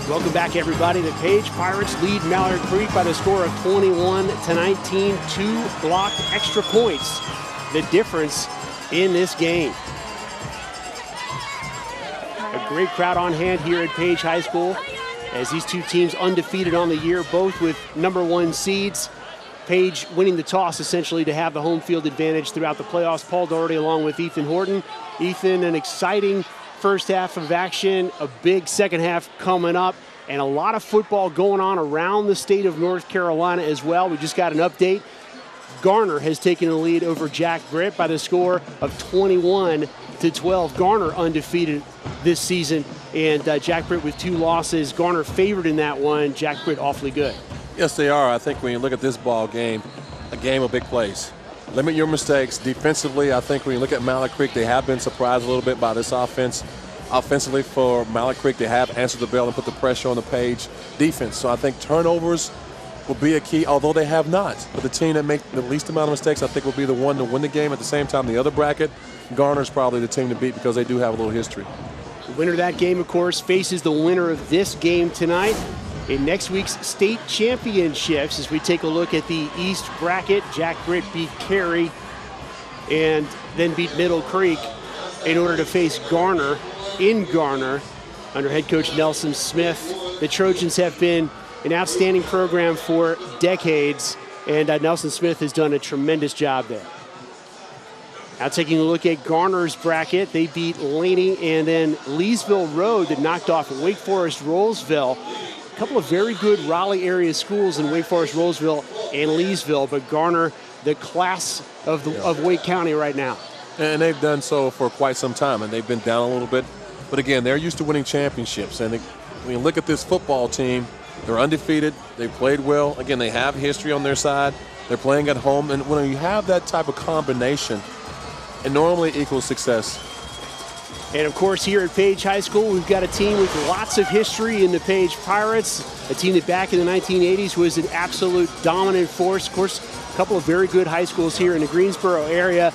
Welcome back, everybody. The Page Pirates lead Mallard Creek by the score of 21-19. 2 blocked extra points, the difference in this game. A great crowd on hand here at Page High School as these two teams undefeated on the year, both with #1 seeds. Page winning the toss essentially to have the home field advantage throughout the playoffs. Paul Doherty along with Ethan Horton. Ethan, an exciting first half of action, a big second half coming up, and a lot of football going on around the state of North Carolina as well. We just got an update. Garner has taken the lead over Jack Britt by the score of 21-12. Garner undefeated this season, and Jack Britt with 2 losses. Garner favored in that one. Jack Britt awfully good. Yes, they are. I think when you look at this ball game, a game of big plays. Limit your mistakes. Defensively, I think when you look at Mallard Creek, they have been surprised a little bit by this offense. Offensively for Mallard Creek, they have answered the bell and put the pressure on the Page defense. So I think turnovers will be a key, although they have not. But the team that makes the least amount of mistakes, I think, will be the one to win the game. At the same time, the other bracket, Garner's probably the team to beat because they do have a little history. The winner of that game, of course, faces the winner of this game tonight in next week's state championships. As we take a look at the East bracket, Jack Britt beat Cary and then beat Middle Creek in order to face Garner in Garner under head coach Nelson Smith. The Trojans have been an outstanding program for decades, and Nelson Smith has done a tremendous job there. Now taking a look at Garner's bracket, they beat Laney and then Leesville Road that knocked off Wake Forest Rolesville. A couple of very good Raleigh area schools in Wake Forest Rolesville and Leesville, but Garner, the class of Wake County right now. And they've done so for quite some time, and they've been down a little bit. But again, they're used to winning championships. And when you look at this football team, they're undefeated. They played well. Again, they have history on their side. They're playing at home. And when you have that type of combination, it normally equals success. And, of course, here at Page High School, we've got a team with lots of history in the Page Pirates, a team that back in the 1980s was an absolute dominant force. Of course, a couple of very good high schools here in the Greensboro area.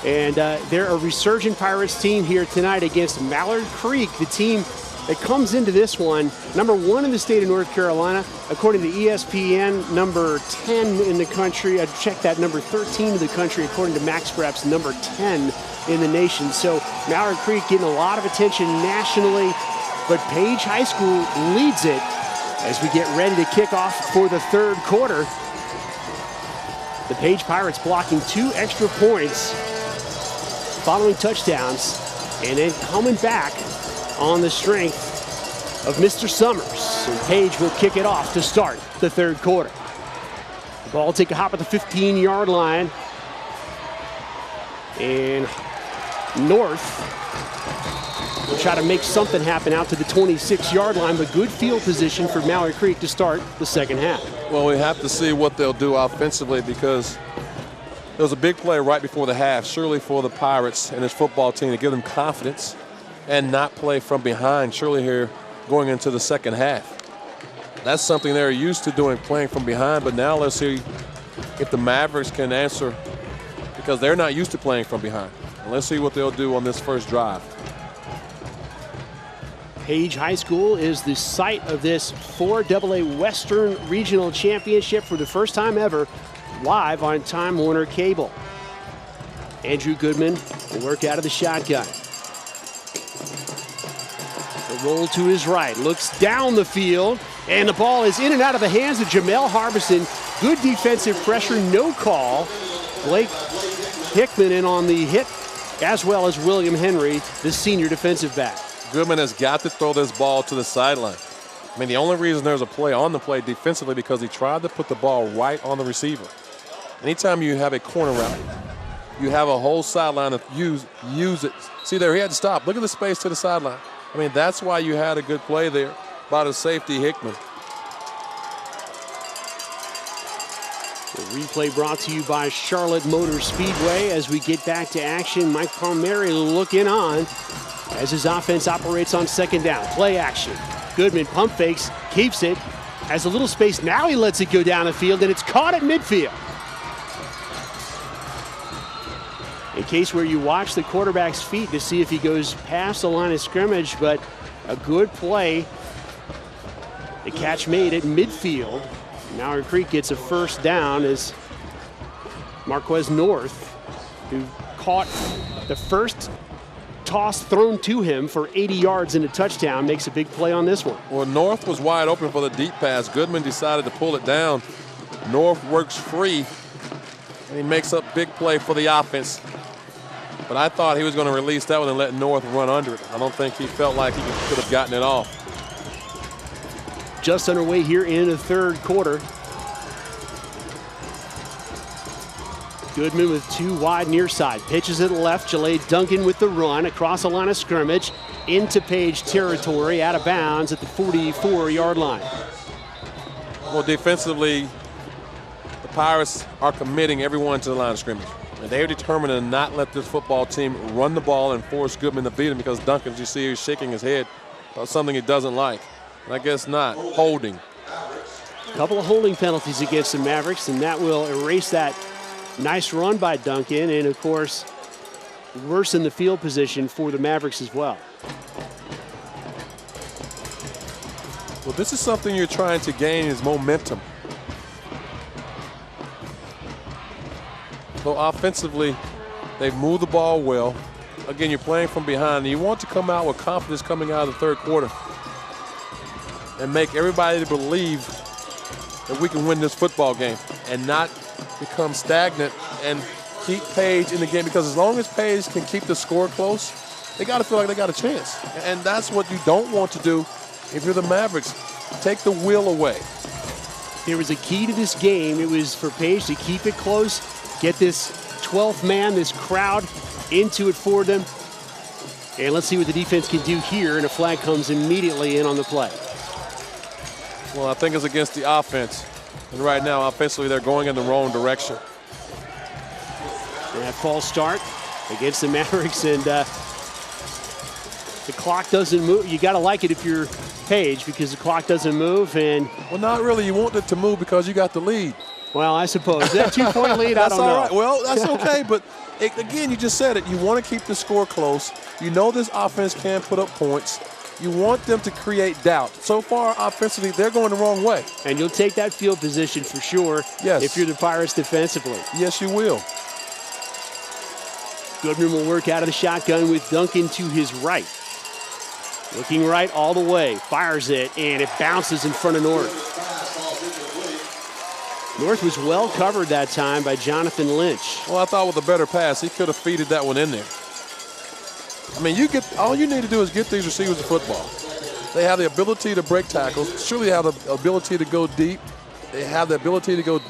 And they're a resurgent Pirates team here tonight against Mallard Creek, the team that comes into this one #1 in the state of North Carolina. According to ESPN, number 10 in the country. I checked that, number 13 in the country, according to Max Preps, number 10 in the nation. So Mallard Creek getting a lot of attention nationally, but Page High School leads it as we get ready to kick off for the third quarter. The Page Pirates blocking 2 extra points following touchdowns, and then coming back on the strength of Mr. Summers. And Page will kick it off to start the third quarter. The ball will take a hop at the 15-yard line. And North will try to make something happen out to the 26-yard line, but good field position for Mallard Creek to start the second half. Well, we have to see what they'll do offensively because there was a big play right before the half, surely for the Pirates and this football team to give them confidence and not play from behind, surely here going into the second half. That's something they're used to doing, playing from behind, but now let's see if the Mavericks can answer because they're not used to playing from behind. And let's see what they'll do on this first drive. Page High School is the site of this 4AA Western Regional Championship for the first time ever, live on Time Warner Cable. Andrew Goodman will work out of the shotgun. The roll to his right, looks down the field, and the ball is in and out of the hands of Jamel Harbison. Good defensive pressure, no call. Blake Hickman in on the hit, as well as William Henry, the senior defensive back. Goodman has got to throw this ball to the sideline. I mean, the only reason there's a play on the play defensively because he tried to put the ball right on the receiver. Anytime you have a corner route, you have a whole sideline to use it. See there, he had to stop. Look at the space to the sideline. I mean, that's why you had a good play there by the safety, Hickman. The replay brought to you by Charlotte Motor Speedway. As we get back to action, Mike Palmieri looking on as his offense operates on second down. Play action. Goodman pump fakes, keeps it, has a little space. Now he lets it go down the field, and it's caught at midfield. A case where you watch the quarterback's feet to see if he goes past the line of scrimmage, but a good play The catch made at midfield. Mallard Creek gets a first down as Marquez North, who caught the first toss thrown to him for 80 yards and a touchdown, makes a big play on this one. Well, North was wide open for the deep pass. Goodman decided to pull it down. North works free, and he makes a big play for the offense. But I thought he was going to release that one and let North run under it. I don't think he felt like he could have gotten it off. Just underway here in the third quarter. Goodman with two wide near side. Pitches it left. Jalea Duncan with the run across the line of scrimmage into Page territory, out of bounds at the 44-yard line. Well, defensively, the Pirates are committing everyone to the line of scrimmage. And they are determined to not let this football team run the ball and force Goodman to beat him, because Duncan, as you see, is shaking his head about something he doesn't like. And I guess not. Holding. A couple of holding penalties against the Mavericks, and that will erase that nice run by Duncan, and of course, worsen the field position for the Mavericks as well. Well, this is something you're trying to gain, is momentum. So offensively, they've moved the ball well. Again, you're playing from behind. You want to come out with confidence coming out of the third quarter and make everybody believe that we can win this football game and not become stagnant and keep Page in the game, because as long as Page can keep the score close, they got to feel like they got a chance. And that's what you don't want to do if you're the Mavericks. Take the will away. There was a key to this game. It was for Page to keep it close, get this 12th man, this crowd, into it for them. And let's see what the defense can do here, and a flag comes immediately in on the play. Well, I think it's against the offense. And right now, offensively, they're going in the wrong direction. And that false start against the Mavericks, and the clock doesn't move. You got to like it if you're Page, because the clock doesn't move. And well, not really. You want it to move because you got the lead. Well, I suppose that 2-point lead. I don't know. All right. Well, that's okay. But again, you just said it. You want to keep the score close. You know this offense can put up points. You want them to create doubt. So far, offensively, they're going the wrong way. And you'll take that field position for sure. Yes. If you're the Pirates defensively. Yes, you will. Goodman will work out of the shotgun with Duncan to his right. Looking right all the way. Fires it, and it bounces in front of North. North was well covered that time by Jonathan Lynch. Well, I thought with a better pass, he could have feeded that one in there. I mean, all you need to do is get these receivers the football. They have the ability to break tackles. Surely they have the ability to go deep. They have the ability to go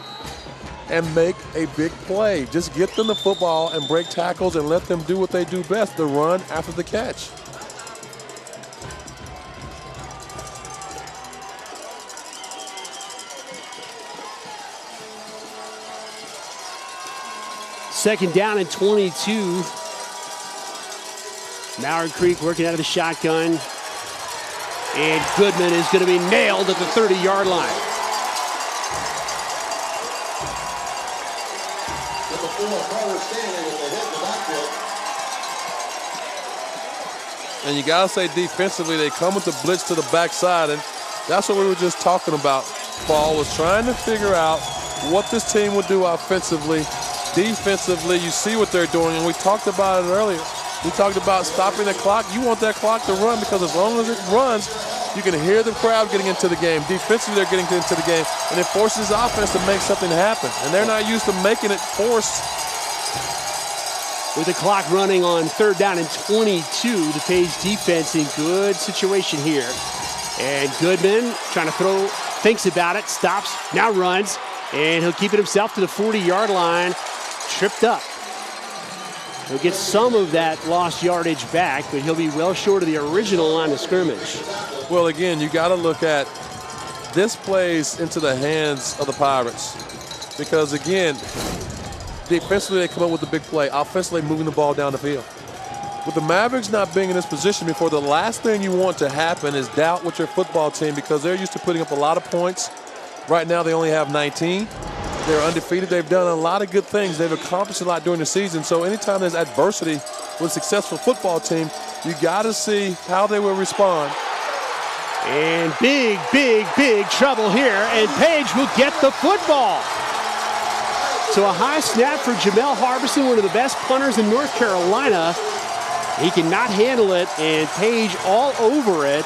and make a big play. Just get them the football and break tackles and let them do what they do best, the run after the catch. Second down and 22. Mallard Creek working out of the shotgun. And Goodman is going to be nailed at the 30-yard line. And you got to say defensively, they come with the blitz to the backside, and that's what we were just talking about. Paul was trying to figure out what this team would do offensively. Defensively, you see what they're doing, and we talked about it earlier. We talked about stopping the clock. You want that clock to run, because as long as it runs, you can hear the crowd getting into the game. Defensively, they're getting into the game, and it forces the offense to make something happen. And they're not used to making it forced. With the clock running on third down and 22, the Page defense in good situation here. And Goodman trying to throw, thinks about it, stops, now runs, and he'll keep it himself to the 40-yard line. Tripped up. He'll get some of that lost yardage back, but he'll be well short of the original line of scrimmage. Well, again, you got to look at this plays into the hands of the Pirates, because, again, defensively they come up with the big play. Offensively, moving the ball down the field. With the Mavericks not being in this position before, the last thing you want to happen is doubt with your football team, because they're used to putting up a lot of points. Right now they only have 19. They're undefeated. They've done a lot of good things. They've accomplished a lot during the season. So anytime there's adversity with a successful football team, you got to see how they will respond. And big, big, big trouble here, and Page will get the football. So a high snap for Jamel Harbison, one of the best punters in North Carolina. He cannot handle it, and Page all over it.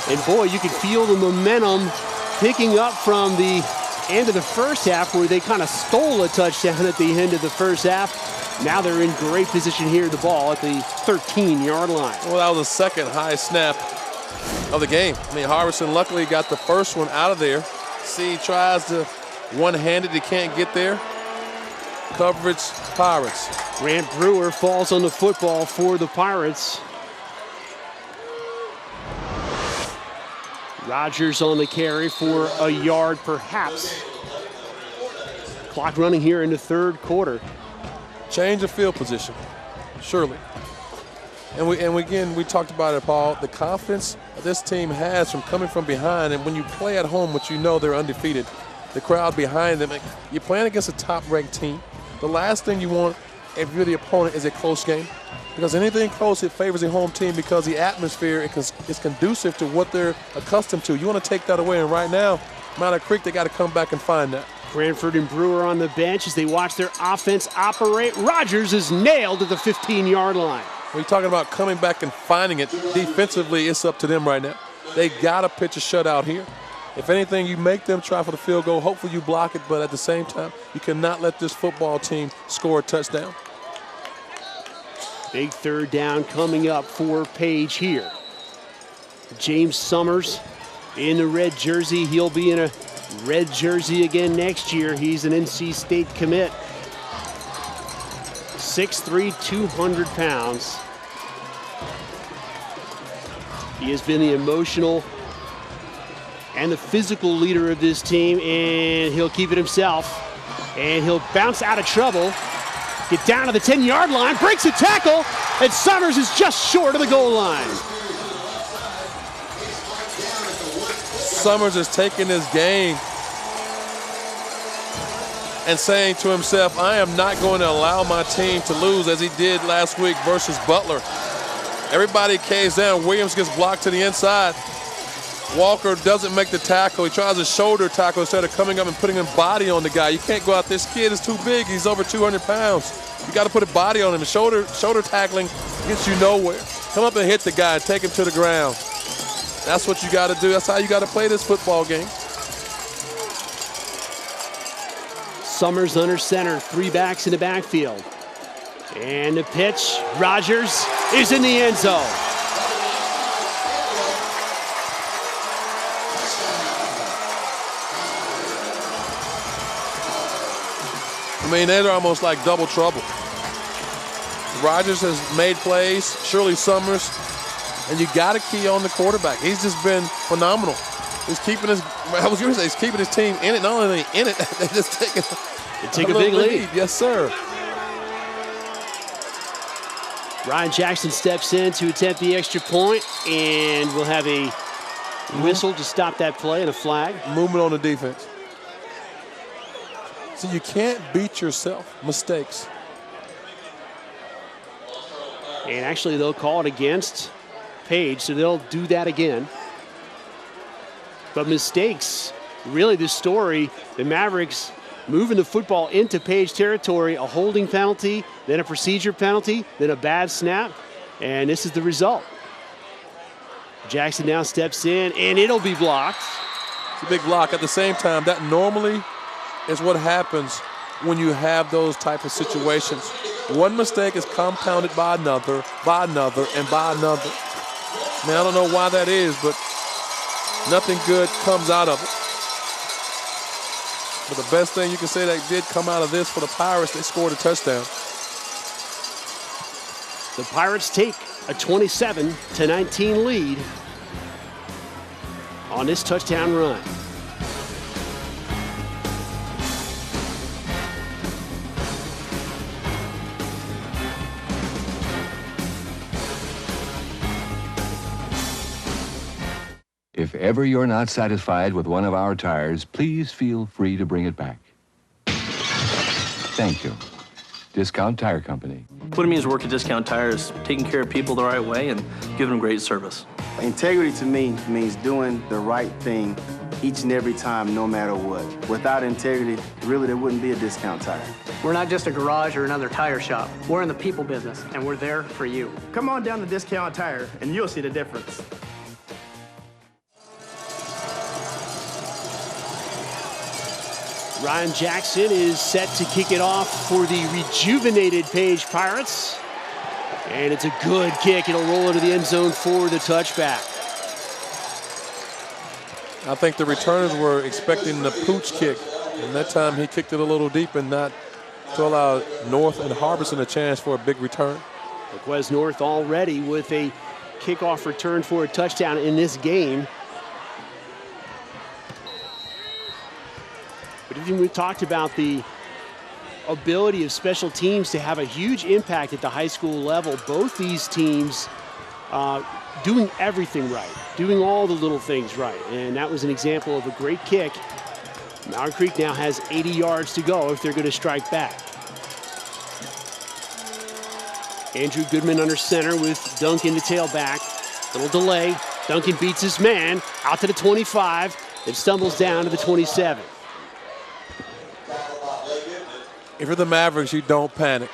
And boy, you can feel the momentum picking up from the end of the first half, where they kind of stole a touchdown at the end of the first half. Now they're in great position here, the ball at the 13-yard line. Well, that was the second high snap of the game. I mean, Harbison luckily got the first one out of there. See, he tries to one-handed, he can't get there. Coverage, Pirates. Grant Brewer falls on the football for the Pirates. Rogers on the carry for a yard, perhaps. Clock running here in the third quarter. Change of field position, surely. And we talked about it, Paul. The confidence this team has from coming from behind, and when you play at home, which you know they're undefeated, the crowd behind them, you're playing against a top-ranked team. The last thing you want, if you're the opponent, is a close game. Because anything close, it favors the home team, because the atmosphere is conducive to what they're accustomed to. You want to take that away, and right now, Mallard Creek, they got to come back and find that. Cranford and Brewer on the bench as they watch their offense operate. Rogers is nailed at the 15-yard line. We're talking about coming back and finding it. Defensively, it's up to them right now. They got to pitch a shutout here. If anything, you make them try for the field goal. Hopefully you block it, but at the same time, you cannot let this football team score a touchdown. Big third down coming up for Page here. James Summers in the red jersey. He'll be in a red jersey again next year. He's an NC State commit. 6'3", 200 pounds. He has been the emotional and the physical leader of this team, and he'll keep it himself. And he'll bounce out of trouble, get down to the 10-yard line, breaks a tackle, and Summers is just short of the goal line. Summers is taking this game and saying to himself, I am not going to allow my team to lose, as he did last week versus Butler. Everybody caves down. Williams gets blocked to the inside. Walker doesn't make the tackle. He tries a shoulder tackle instead of coming up and putting a body on the guy. You can't go out. This kid is too big. He's over 200 pounds. You got to put a body on him. Shoulder tackling gets you nowhere. Come up and hit the guy and take him to the ground. That's what you got to do. That's how you got to play this football game. Summers under center, three backs in the backfield. And the pitch, Rogers is in the end zone. I mean, they're almost like double trouble. Rogers has made plays, Shirley Summers, and you got to key on the quarterback. He's just been phenomenal. He's keeping his, I was going to say, he's keeping his team in it. Not only in it, they're just taking a big lead. Yes, sir. Ryan Jackson steps in to attempt the extra point, and we'll have a whistle to stop that play and a flag. Movement on the defense. So you can't beat yourself. Mistakes. And actually, they'll call it against Page, so they'll do that again. But mistakes, really the story, the Mavericks moving the football into Page territory, a holding penalty, then a procedure penalty, then a bad snap, and this is the result. Jackson now steps in, and it'll be blocked. It's a big block. At the same time, that normally is what happens when you have those type of situations. One mistake is compounded by another, and by another. Now, I don't know why that is, but nothing good comes out of it. But the best thing you can say that did come out of this for the Pirates, they scored a touchdown. The Pirates take a 27-19 lead on this touchdown run. If ever you're not satisfied with one of our tires, please feel free to bring it back. Thank you. Discount Tire Company. What it means to work at Discount Tire is taking care of people the right way and giving them great service. Integrity to me means doing the right thing each and every time, no matter what. Without integrity, really, there wouldn't be a Discount Tire. We're not just a garage or another tire shop. We're in the people business, and we're there for you. Come on down to Discount Tire, and you'll see the difference. Ryan Jackson is set to kick it off for the rejuvenated Page Pirates. And it's a good kick. It'll roll into the end zone for the touchback. I think the returners were expecting the pooch kick, and that time he kicked it a little deep and not to allow North and Harbison a chance for a big return. Quez North already with a kickoff return for a touchdown in this game. But even we talked about the ability of special teams to have a huge impact at the high school level. Both these teams doing everything right, doing all the little things right. And that was an example of a great kick. Mallard Creek now has 80 yards to go if they're going to strike back. Andrew Goodman under center with Duncan to tailback. Little delay. Duncan beats his man out to the 25. It stumbles down to the 27. If you're the Mavericks, you don't panic.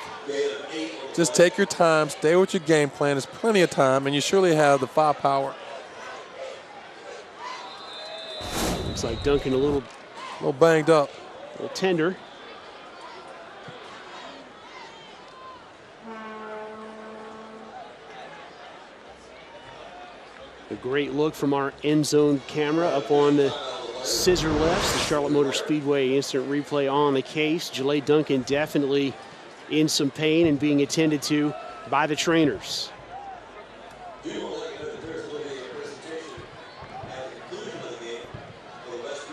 Just take your time, stay with your game plan. There's plenty of time, and you surely have the firepower. Looks like Duncan a little banged up. A little tender. A great look from our end zone camera up on the scissor lefts. The Charlotte Motor Speedway instant replay on the case. Jalea Duncan definitely in some pain and being attended to by the trainers.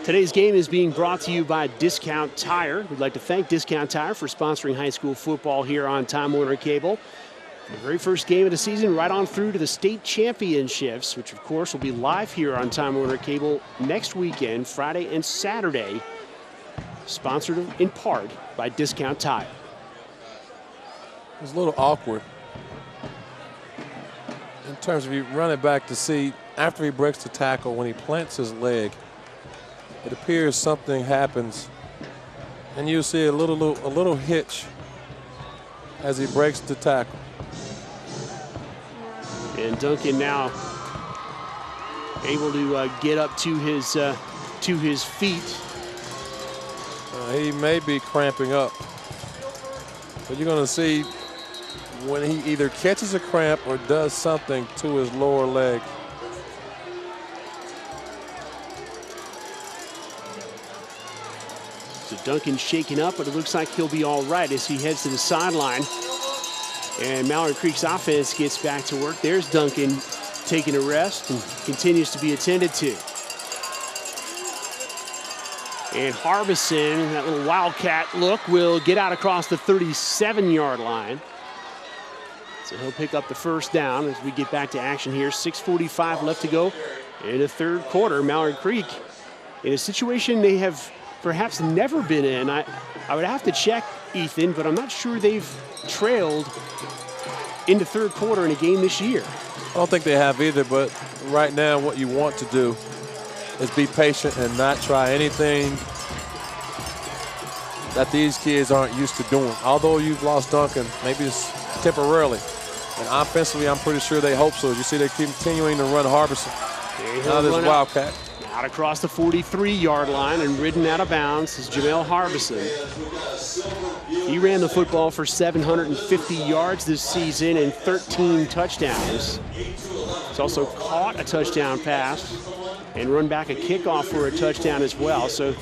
Today's game is being brought to you by Discount Tire. We'd like to thank Discount Tire for sponsoring high school football here on Time Warner Cable. The very first game of the season, right on through to the state championships, which of course will be live here on Time Warner Cable next weekend, Friday and Saturday, sponsored in part by Discount Tire. It was a little awkward in terms of you run it back to see after he breaks the tackle, when he plants his leg, it appears something happens, and you see a little hitch as he breaks the tackle. And Duncan now able to get up to his feet. He may be cramping up, but you're going to see when he either catches a cramp or does something to his lower leg. So Duncan shaken up, but it looks like he'll be all right as he heads to the sideline. And Mallard Creek's offense gets back to work. There's Duncan taking a rest and continues to be attended to. And Harbison, that little wildcat look, will get out across the 37-yard line. So he'll pick up the first down as we get back to action here. 6:45 left to go in the third quarter. Mallard Creek in a situation they have perhaps never been in. I would have to check, Ethan, but I'm not sure they've trailed into third quarter in a game this year. I don't think they have either, but right now what you want to do is be patient and not try anything that these kids aren't used to doing. Although you've lost Duncan, maybe it's temporarily. And offensively, I'm pretty sure they hope so. You see they're continuing to run Harbison. Now this wildcat. Out across the 43-yard line and ridden out of bounds is Jamel Harbison. He ran the football for 750 yards this season and 13 touchdowns. He's also caught a touchdown pass and run back a kickoff for a touchdown as well. So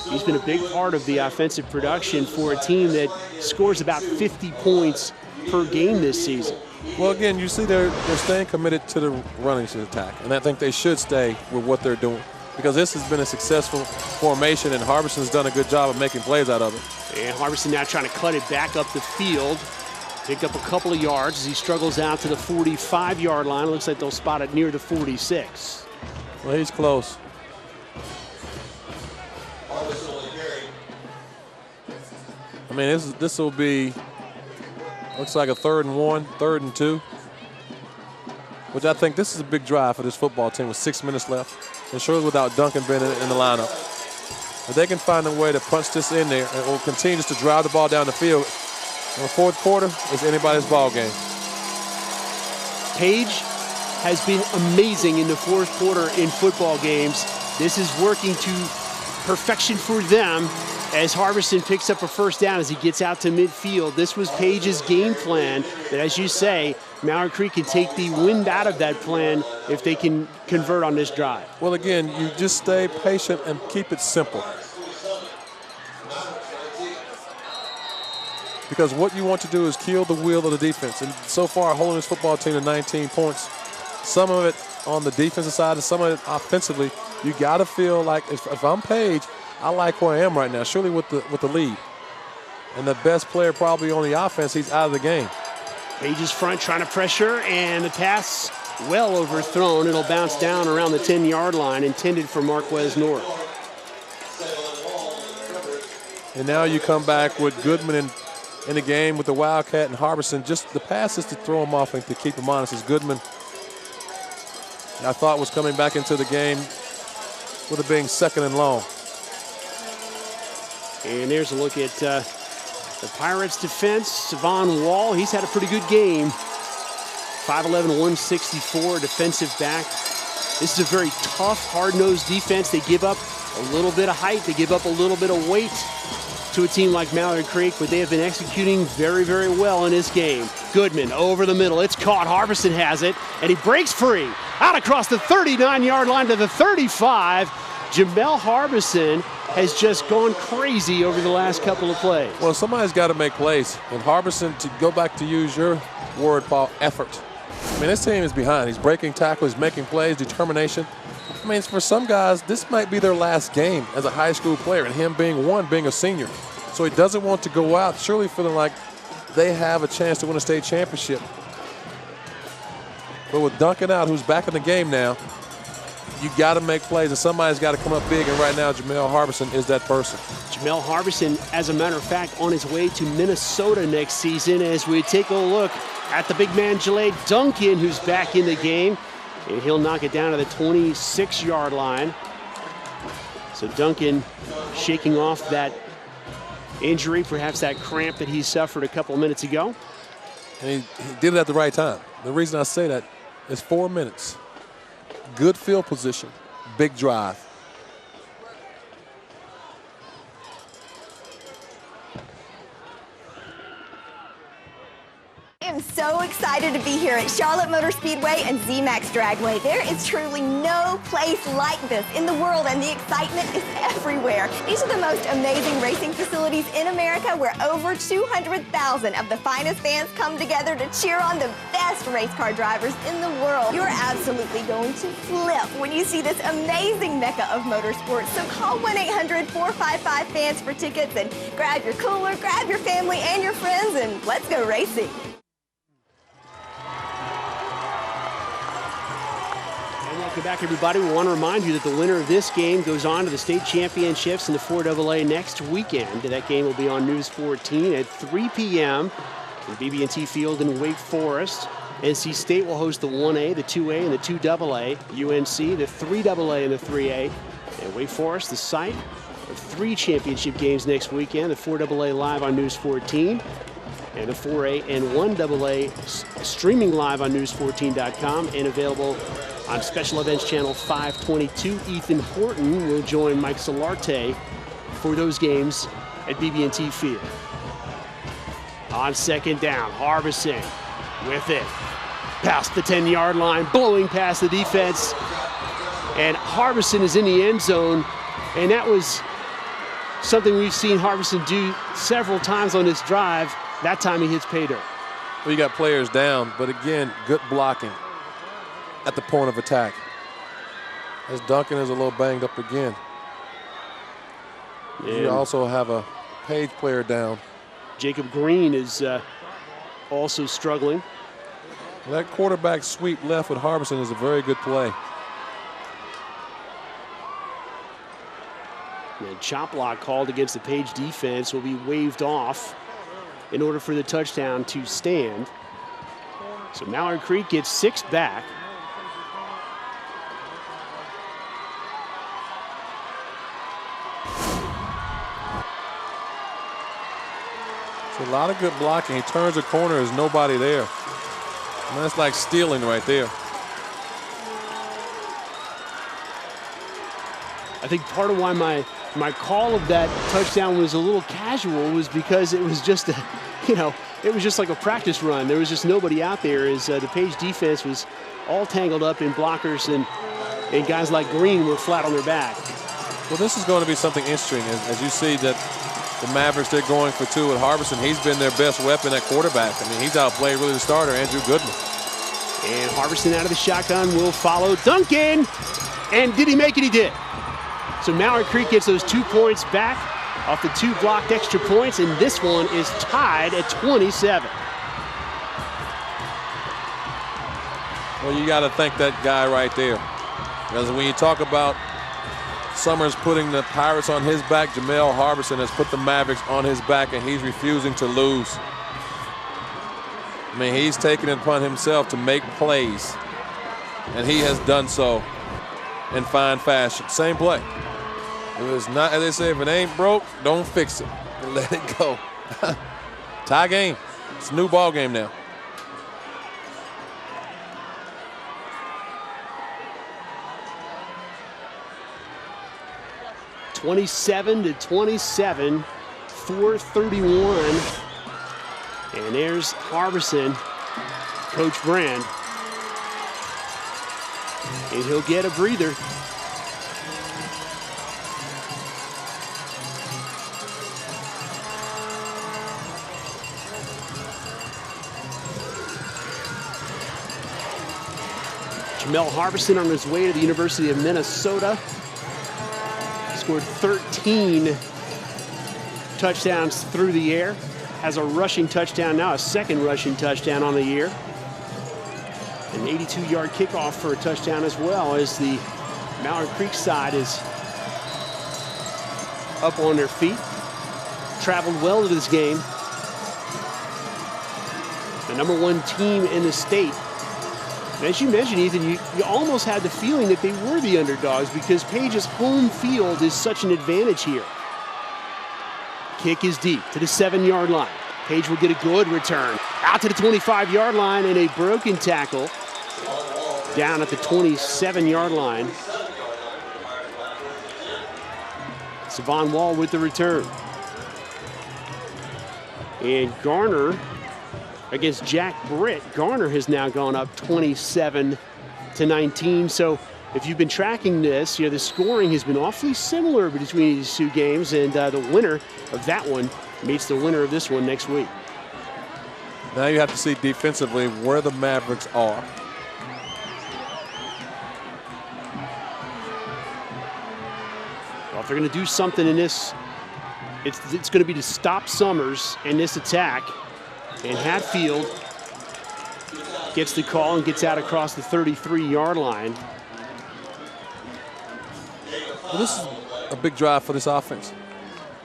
he's been a big part of the offensive production for a team that scores about 50 points per game this season. Well, again, you see they're staying committed to the running attack, and I think they should stay with what they're doing, because this has been a successful formation, and Harbison's done a good job of making plays out of it. And Harbison now trying to cut it back up the field. Pick up a couple of yards as he struggles out to the 45-yard line. It looks like they'll spot it near the 46. Well, he's close. I mean, this will be, looks like a 3rd and 1, 3rd and 2. which I think this is a big drive for this football team with 6 minutes left, and surely without Duncan being in the lineup. If they can find a way to punch this in there and will continue just to drive the ball down the field, in the fourth quarter, it's anybody's ball game. Page has been amazing in the fourth quarter in football games. This is working to perfection for them as Harbison picks up a first down as he gets out to midfield. This was Page's game plan, that, as you say, Mallard Creek can take the wind out of that plan if they can convert on this drive. Well, again, you just stay patient and keep it simple. Because what you want to do is kill the wheel of the defense. And so far, holding this football team to 19 points, some of it on the defensive side and some of it offensively, you got to feel like if I'm Page, I like where I am right now, surely with the lead. And the best player probably on the offense, he's out of the game. Page's front trying to pressure, and the pass well overthrown. It'll bounce down around the 10-yard line, intended for Marquez North. And now you come back with Goodman in the game with the Wildcat and Harbison. Just the pass is to throw him off and to keep him honest. As Goodman, I thought, was coming back into the game with it being second and long. And there's a look at the Pirates defense. Savon Wall, he's had a pretty good game. 5'11", 164, defensive back. This is a very tough, hard-nosed defense. They give up a little bit of height. They give up a little bit of weight to a team like Mallard Creek, but they have been executing very, very well in this game. Goodman over the middle. It's caught. Harbison has it, and he breaks free. Out across the 39-yard line to the 35. Jamel Harbison has just gone crazy over the last couple of plays. Well, somebody's got to make plays. And Harbison, to go back to use your word, Paul, effort. I mean, this team is behind. He's breaking tackles, he's making plays, determination. I mean, for some guys, this might be their last game as a high school player, and him being a senior. So he doesn't want to go out, surely feeling like they have a chance to win a state championship. But with Duncan out, who's back in the game now, you got to make plays, and somebody's got to come up big, and right now Jamel Harbison is that person. Jamel Harbison, as a matter of fact, on his way to Minnesota next season as we take a look at the big man, Jalade Duncan, who's back in the game, and he'll knock it down to the 26-yard line. So Duncan shaking off that injury, perhaps that cramp that he suffered a couple of minutes ago. And he did it at the right time. The reason I say that is 4 minutes. Good field position, big drive. I am so excited to be here at Charlotte Motor Speedway and ZMAX Dragway. There is truly no place like this in the world, and the excitement is everywhere. These are the most amazing racing facilities in America, where over 200,000 of the finest fans come together to cheer on the best race car drivers in the world. You're absolutely going to flip when you see this amazing mecca of motorsports. So call 1-800-455-FANS for tickets, and grab your cooler, grab your family and your friends, and let's go racing. Welcome back, everybody. We want to remind you that the winner of this game goes on to the state championships in the 4AA next weekend. That game will be on News 14 at 3 p.m. in BB&T Field in Wake Forest. NC State will host the 1A, the 2A, and the 2AA. UNC, the 3AA, and the 3A. And Wake Forest, the site of 3 championship games next weekend. The 4AA live on News 14. And the 4A and 1AA streaming live on news14.com and available on Special Events Channel 522. Ethan Horton will join Mike Solarte for those games at BB&T Field. On second down, Harbison with it. Past the 10-yard line, blowing past the defense. And Harbison is in the end zone. And that was something we've seen Harbison do several times on this drive. That time he hits pay dirt. Well, you got players down, but again, good blocking at the point of attack. As Duncan is a little banged up again. And you also have a Page player down. Jacob Green is also struggling. That quarterback sweep left with Harbison is a very good play. And chop block called against the Page defense will be waved off in order for the touchdown to stand. So Mallard Creek gets 6 back. A lot of good blocking. He turns the corner, there's nobody there. And that's like stealing right there. I think part of why my call of that touchdown was a little casual was because it was just a, it was just like a practice run. There was just nobody out there as the Page defense was all tangled up in blockers, and guys like Green were flat on their back. Well, this is going to be something interesting as you see that the Mavericks, they're going for two with Harbison. He's been their best weapon at quarterback. I mean, he's outplayed really the starter, Andrew Goodman. And Harbison out of the shotgun will follow Duncan. And did he make it? He did. So Mallard Creek gets those 2 points back off the 2 blocked extra points, and this one is tied at 27. Well, you got to thank that guy right there. Because when you talk about Summers putting the Pirates on his back, Jamel Harbison has put the Mavericks on his back, and he's refusing to lose. I mean, he's taken it upon himself to make plays, and he has done so in fine fashion. Same play. It was not, as they say, if it ain't broke, don't fix it. Let it go. Tie game. It's a new ball game now. (27-27), 4:31, and there's Harbison, Coach Brand, and he'll get a breather. Jamel Harbison on his way to the University of Minnesota. Scored 13 touchdowns through the air. Has a rushing touchdown now, a second rushing touchdown on the year. An 82-yard kickoff for a touchdown as well, as the Mallard Creek side is up on their feet. Traveled well to this game. The #1 team in the state. And as you mentioned, Ethan, you almost had the feeling that they were the underdogs because Page's home field is such an advantage here. Kick is deep to the 7-yard line. Page will get a good return. Out to the 25-yard line, and a broken tackle down at the 27-yard line. Savon Wall with the return. And Garner against Jack Britt. Garner has now gone up 27-19. So if you've been tracking this, the scoring has been awfully similar between these two games, and the winner of that one meets the winner of this one next week. Now you have to see defensively where the Mavericks are. Well, if they're going to do something in this, it's going to be to stop Summers in this attack. And Hatfield gets the call and gets out across the 33-yard line. Well, this is a big drive for this offense.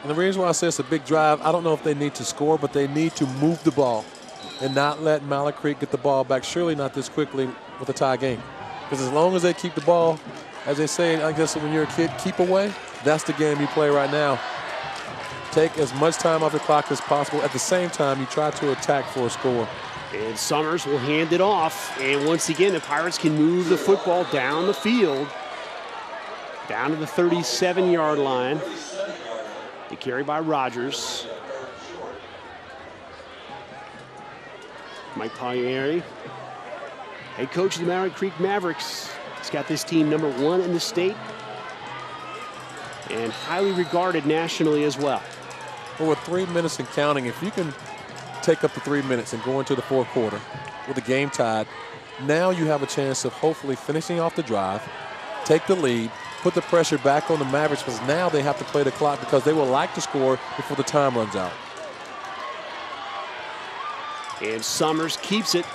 And the reason why I say it's a big drive, I don't know if they need to score, but they need to move the ball and not let Mallard Creek get the ball back, surely not this quickly with a tie game. Because as long as they keep the ball, as they say, I guess when you're a kid, keep away, that's the game you play right now. Take as much time off the clock as possible. At the same time, you try to attack for a score. And Summers will hand it off. And once again, the Pirates can move the football down the field, down to the 37-yard line. The carry by Rogers. Mike Pagliari, head coach of the Mallard Creek Mavericks. He's got this team #1 in the state and highly regarded nationally as well. Well, with 3 minutes and counting, if you can take up to 3 minutes and go into the fourth quarter with the game tied, now you have a chance of hopefully finishing off the drive, take the lead, put the pressure back on the Mavericks, because now they have to play the clock because they will like to score before the time runs out. And Summers keeps it.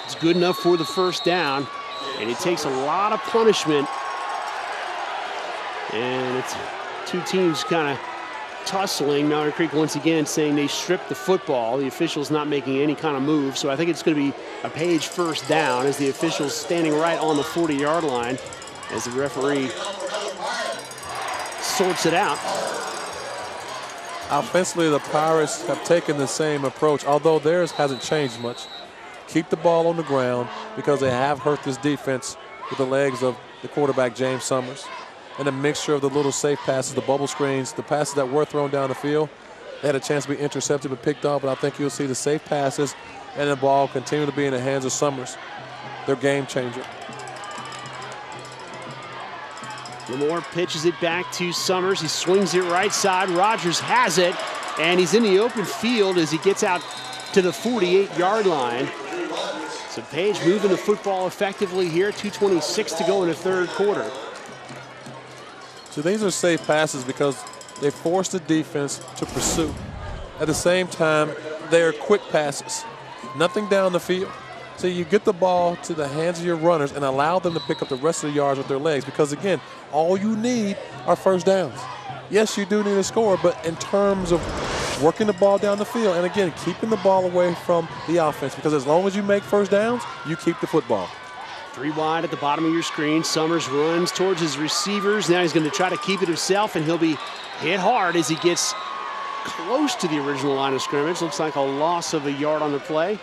It's good enough for the first down, and it takes a lot of punishment. And it's two teams kind of tussling. Mallard Creek once again saying they stripped the football. The official's not making any kind of move, so I think it's going to be a Page first down as the official's standing right on the 40-yard line as the referee sorts it out. Offensively, the Pirates have taken the same approach, although theirs hasn't changed much. Keep the ball on the ground because they have hurt this defense with the legs of the quarterback, James Summers, and a mixture of the little safe passes, the bubble screens, the passes that were thrown down the field. They had a chance to be intercepted but picked off, but I think you'll see the safe passes and the ball continue to be in the hands of Summers, their game changer. Lamore pitches it back to Summers. He swings it right side. Rogers has it, and he's in the open field as he gets out to the 48-yard line. So Page moving the football effectively here. 2:26 to go in the third quarter. So these are safe passes because they force the defense to pursue. At the same time, they are quick passes. Nothing down the field. So you get the ball to the hands of your runners and allow them to pick up the rest of the yards with their legs because, again, all you need are first downs. Yes, you do need a score, but in terms of working the ball down the field and, again, keeping the ball away from the offense because as long as you make first downs, you keep the football. 3 wide at the bottom of your screen. Summers runs towards his receivers. Now he's going to try to keep it himself, and he'll be hit hard as he gets close to the original line of scrimmage. Looks like a loss of a yard on the play.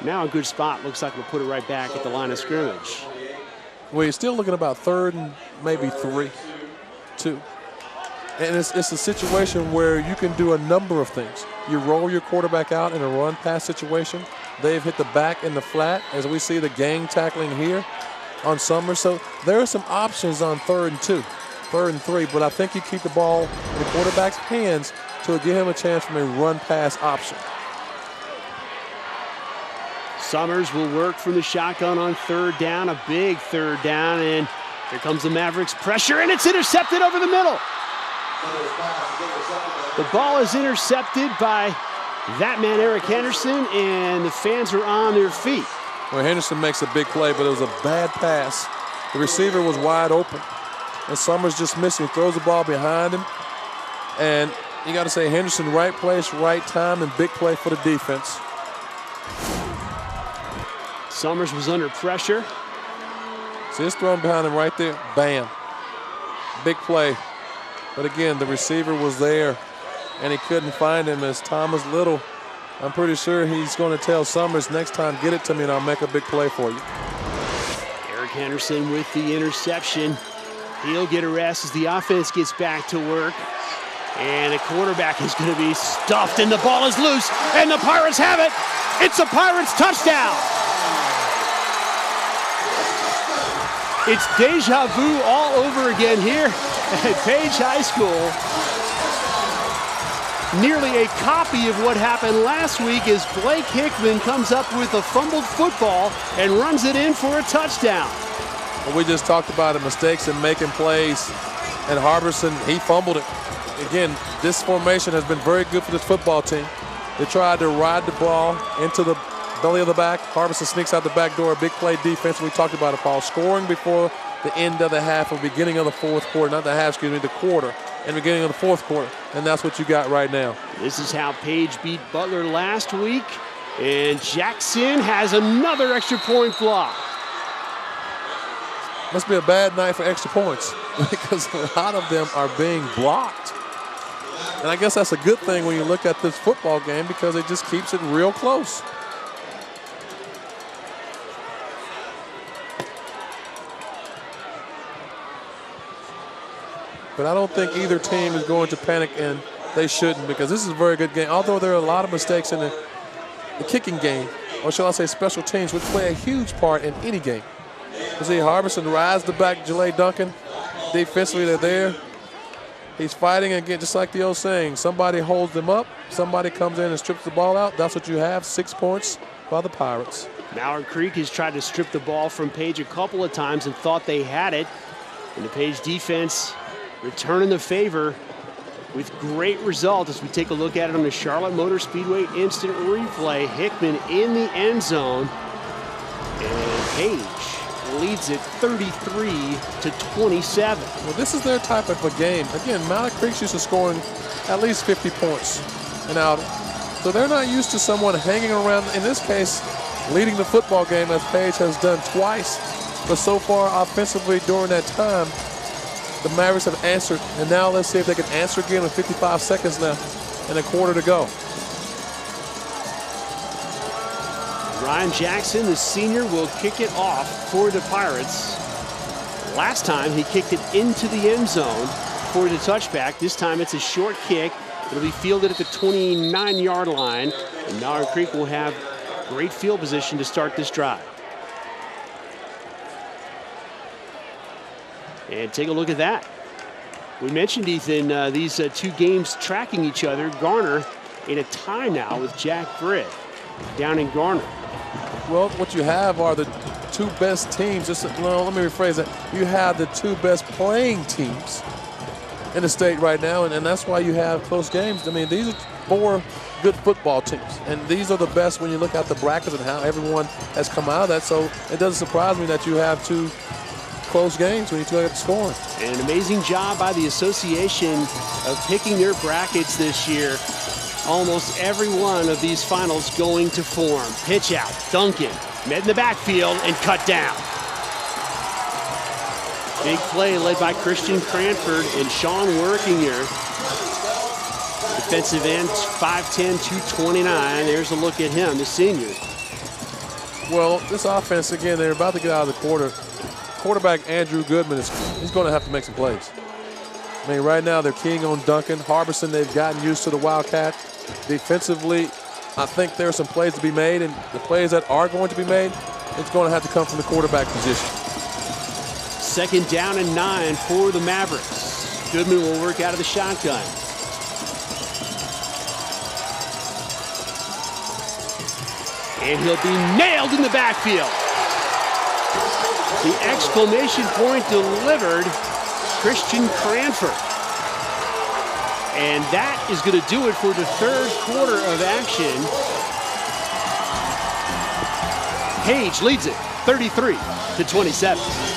Now a good spot. Looks like we'll put it right back at the line of scrimmage. Well, you're still looking about 3rd and maybe 2. And it's a situation where you can do a number of things. You roll your quarterback out in a run-pass situation. They've hit the back and the flat, as we see the gang tackling here on Summers. So there are some options on 3rd and 2, 3rd and 3, but I think you keep the ball in the quarterback's hands to give him a chance from a run-pass option. Summers will work from the shotgun on 3rd down, a big 3rd down, and here comes the Mavericks pressure, and it's intercepted over the middle. The ball is intercepted by that man, Eric Henderson, and the fans are on their feet. Well, Henderson makes a big play, but it was a bad pass. The receiver was wide open, and Summers just missed him. He throws the ball behind him, and you got to say Henderson, right place, right time, and big play for the defense. Summers was under pressure. See, it's thrown behind him right there. Bam. Big play. But again, the receiver was there, and he couldn't find him as Thomas Little. I'm pretty sure he's going to tell Summers next time, get it to me and I'll make a big play for you. Eric Henderson with the interception. He'll get a rest as the offense gets back to work. And the quarterback is going to be stuffed, and the ball is loose, and the Pirates have it. It's a Pirates touchdown. It's deja vu all over again here at Page High School. Nearly a copy of what happened last week as Blake Hickman comes up with a fumbled football and runs it in for a touchdown. Well, we just talked about the mistakes in making plays, and Harbison, he fumbled it. Again, this formation has been very good for this football team. They tried to ride the ball into the belly of the back. Harbison sneaks out the back door. A big play defense. We talked about it, Paul. Scoring before the end of the half or beginning of the fourth quarter. Not the half, excuse me, the quarter. And beginning of the fourth quarter. And that's what you got right now. This is how Page beat Butler last week. And Jackson has another extra point block. Must be a bad night for extra points because a lot of them are being blocked. And I guess that's a good thing when you look at this football game because it just keeps it real close. But I don't think either team is going to panic, and they shouldn't because this is a very good game. Although there are a lot of mistakes in the kicking game, or shall I say special teams, which play a huge part in any game. You see Harbison rides the back, Jalay Duncan. Defensively, they're there. He's fighting again, just like the old saying, somebody holds them up, somebody comes in and strips the ball out. That's what you have, 6 points by the Pirates. Mallard Creek has tried to strip the ball from Page a couple of times and thought they had it. And the Page defense returning the favor with great result as we take a look at it on the Charlotte Motor Speedway instant replay. Hickman in the end zone, and Page leads it 33-27. Well, this is their type of a game. Again, Mallard Creek's used to scoring at least 50 points an outing. So they're not used to someone hanging around, in this case, leading the football game as Page has done twice. But so far offensively during that time, the Mavericks have answered, and now let's see if they can answer again with 55 seconds left. and a quarter to go. Ryan Jackson, the senior, will kick it off for the Pirates. Last time he kicked it into the end zone for the touchback. This time it's a short kick. It'll be fielded at the 29-yard line, and Mallard Creek will have great field position to start this drive. And take a look at that. We mentioned, Ethan, these two games tracking each other. Garner in a tie now with Jack Britt down in Garner. Well, what you have are the two best teams. Let me rephrase that. You have the two best playing teams in the state right now, and that's why you have close games. I mean, these are four good football teams, and these are the best when you look at the brackets and how everyone has come out of that. So it doesn't surprise me that you have two close games when you look at the scoring. And an amazing job by the association of picking their brackets this year. Almost every one of these finals going to form. Pitch out, Duncan, met in the backfield and cut down. Big play led by Christian Cranford and Sean Workinger. Defensive end, 5'10", 229. There's a look at him, the senior. Well, this offense, again, they're about to get out of the quarter. Quarterback Andrew Goodman, he's going to have to make some plays. I mean, right now they're keying on Duncan. Harbison, they've gotten used to the Wildcat. Defensively, I think there are some plays to be made, and the plays that are going to be made, it's going to have to come from the quarterback position. 2nd down and 9 for the Mavericks. Goodman will work out of the shotgun. And he'll be nailed in the backfield. The exclamation point delivered, Christian Cranford. And that is going to do it for the 3rd quarter of action. Page leads it 33-27.